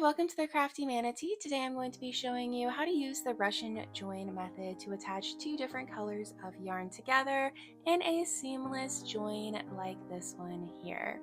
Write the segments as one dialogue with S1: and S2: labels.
S1: Hi, welcome to the Crafty Manatee. Today I'm going to be showing you how to use the Russian join method to attach two different colors of yarn together in a seamless join like this one here.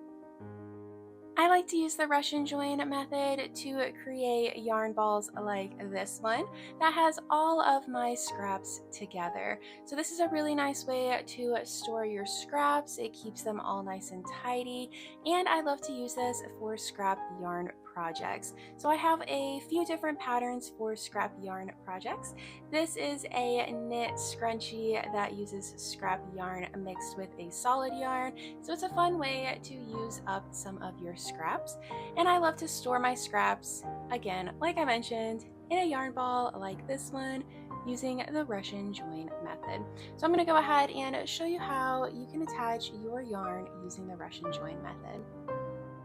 S1: I like to use the Russian join method to create yarn balls like this one that has all of my scraps together. So this is a really nice way to store your scraps. It keeps them all nice and tidy, and I love to use this for scrap yarn projects. So I have a few different patterns for scrap yarn projects. This is a knit scrunchie that uses scrap yarn mixed with a solid yarn, so it's a fun way to use up some of your scraps. And I love to store my scraps, again, like I mentioned, in a yarn ball like this one using the Russian join method. So I'm going to go ahead and show you how you can attach your yarn using the Russian join method.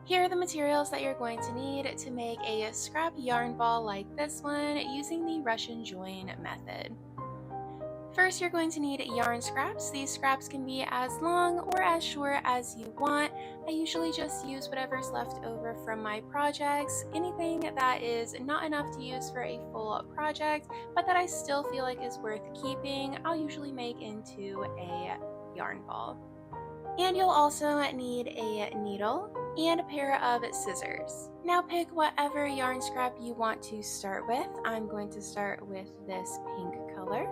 S1: Here are the materials that you're going to need to make a scrap yarn ball like this one using the Russian join method. First, you're going to need yarn scraps. These scraps can be as long or as short as you want. I usually just use whatever's left over from my projects. Anything that is not enough to use for a full project, but that I still feel like is worth keeping, I'll usually make into a yarn ball. And you'll also need a needle and a pair of scissors. Now pick whatever yarn scrap you want to start with. I'm going to start with this pink color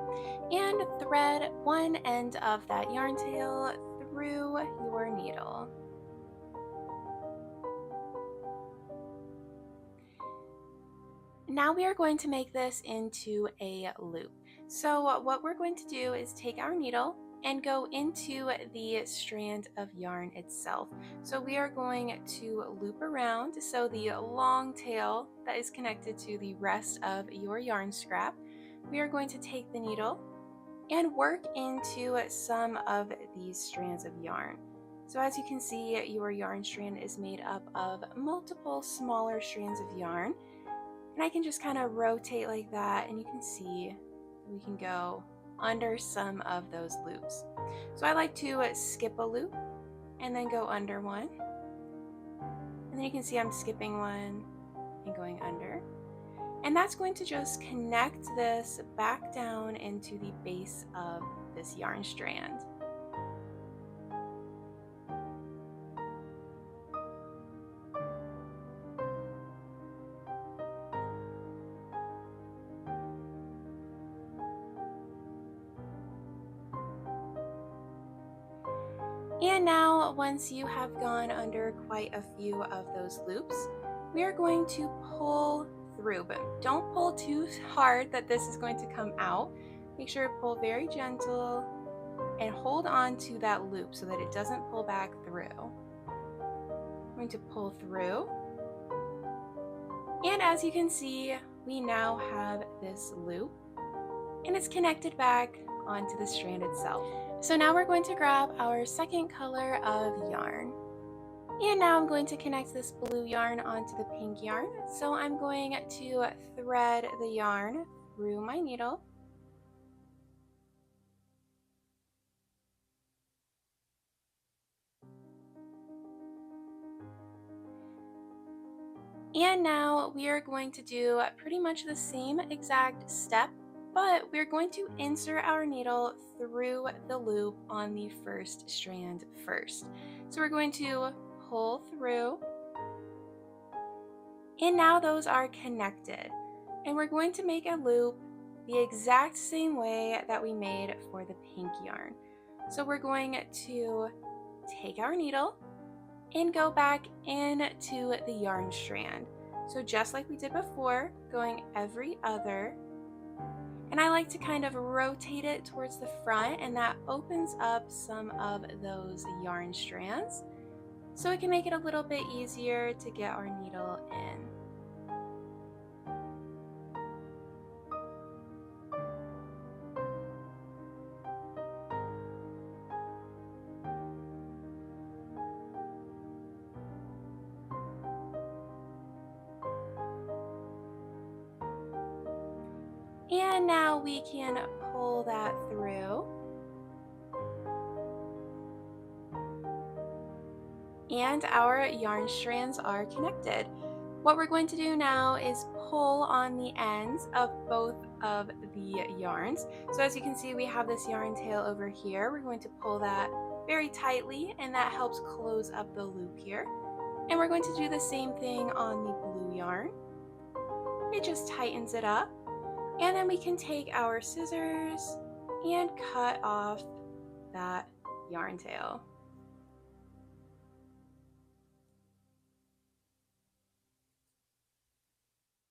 S1: and thread one end of that yarn tail through your needle. Now we are going to make this into a loop. So what we're going to do is take our needle and go into the strand of yarn itself. So we are going to loop around, so the long tail that is connected to the rest of your yarn scrap, we are going to take the needle and work into some of these strands of yarn. So as you can see, your yarn strand is made up of multiple smaller strands of yarn, and I can just kind of rotate like that, and you can see we can go under some of those loops. So I like to skip a loop and then go under one, and then you can see I'm skipping one and going under, and that's going to just connect this back down into the base of this yarn strand. And now, once you have gone under quite a few of those loops, we are going to pull through, but don't pull too hard that this is going to come out. Make sure to pull very gentle and hold on to that loop so that it doesn't pull back through. I'm going to pull through, and as you can see, we now have this loop, and it's connected back onto the strand itself. So now we're going to grab our second color of yarn. And now I'm going to connect this blue yarn onto the pink yarn. So I'm going to thread the yarn through my needle. And now we are going to do pretty much the same exact step, but we're going to insert our needle through the loop on the first strand first. So we're going to pull through, and now those are connected. And we're going to make a loop the exact same way that we made for the pink yarn. So we're going to take our needle and go back into the yarn strand. So just like we did before, going every other. And I like to kind of rotate it towards the front, and that opens up some of those yarn strands, so it can make it a little bit easier to get our needle in. And now we can pull that through. And our yarn strands are connected. What we're going to do now is pull on the ends of both of the yarns. So as you can see, we have this yarn tail over here. We're going to pull that very tightly, and that helps close up the loop here. And we're going to do the same thing on the blue yarn. It just tightens it up. And then we can take our scissors and cut off that yarn tail.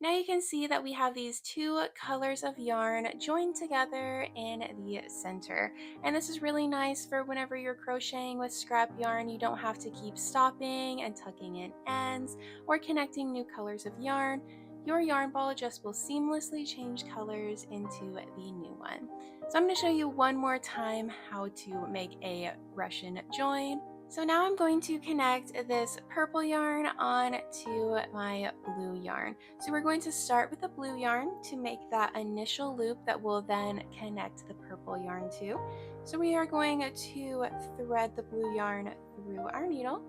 S1: Now you can see that we have these two colors of yarn joined together in the center. And this is really nice for whenever you're crocheting with scrap yarn. You don't have to keep stopping and tucking in ends or connecting new colors of yarn. Your yarn ball just will seamlessly change colors into the new one. So I'm going to show you one more time how to make a Russian join. So now I'm going to connect this purple yarn on to my blue yarn. So we're going to start with the blue yarn to make that initial loop that will then connect the purple yarn to. So we are going to thread the blue yarn through our needle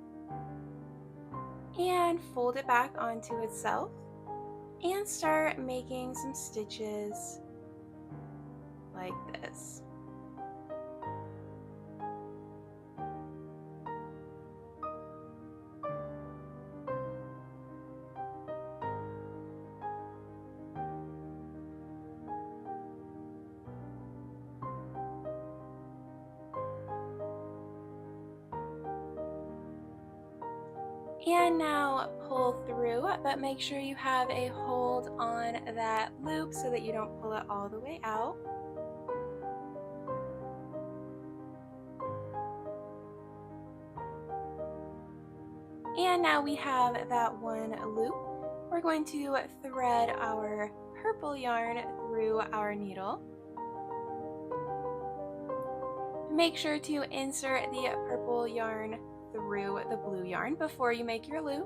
S1: and fold it back onto itself and start making some stitches like this. And now pull through, but make sure you have a hold on that loop so that you don't pull it all the way out. And now we have that one loop. We're going to thread our purple yarn through our needle. Make sure to insert the purple yarn through the blue yarn before you make your loop.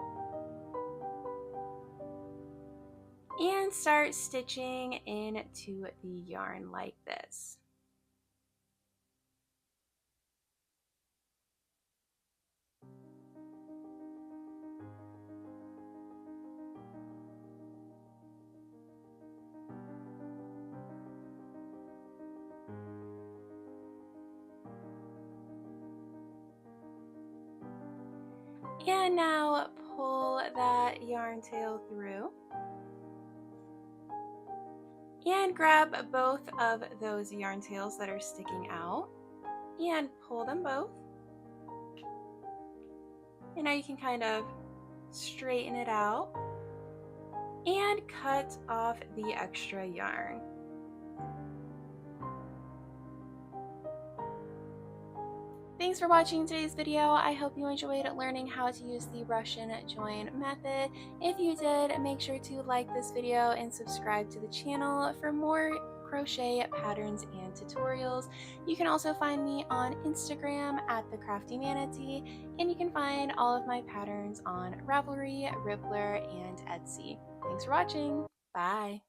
S1: And start stitching into the yarn like this. And now pull that yarn tail through. And grab both of those yarn tails that are sticking out and pull them both. And now you can kind of straighten it out and cut off the extra yarn. Thanks for watching today's video. I hope you enjoyed learning how to use the Russian join method. If you did, make sure to like this video and subscribe to the channel for more crochet patterns and tutorials. You can also find me on Instagram at the CrafteeManatee, and you can find all of my patterns on Ravelry, Rippler, and Etsy. Thanks for watching. Bye.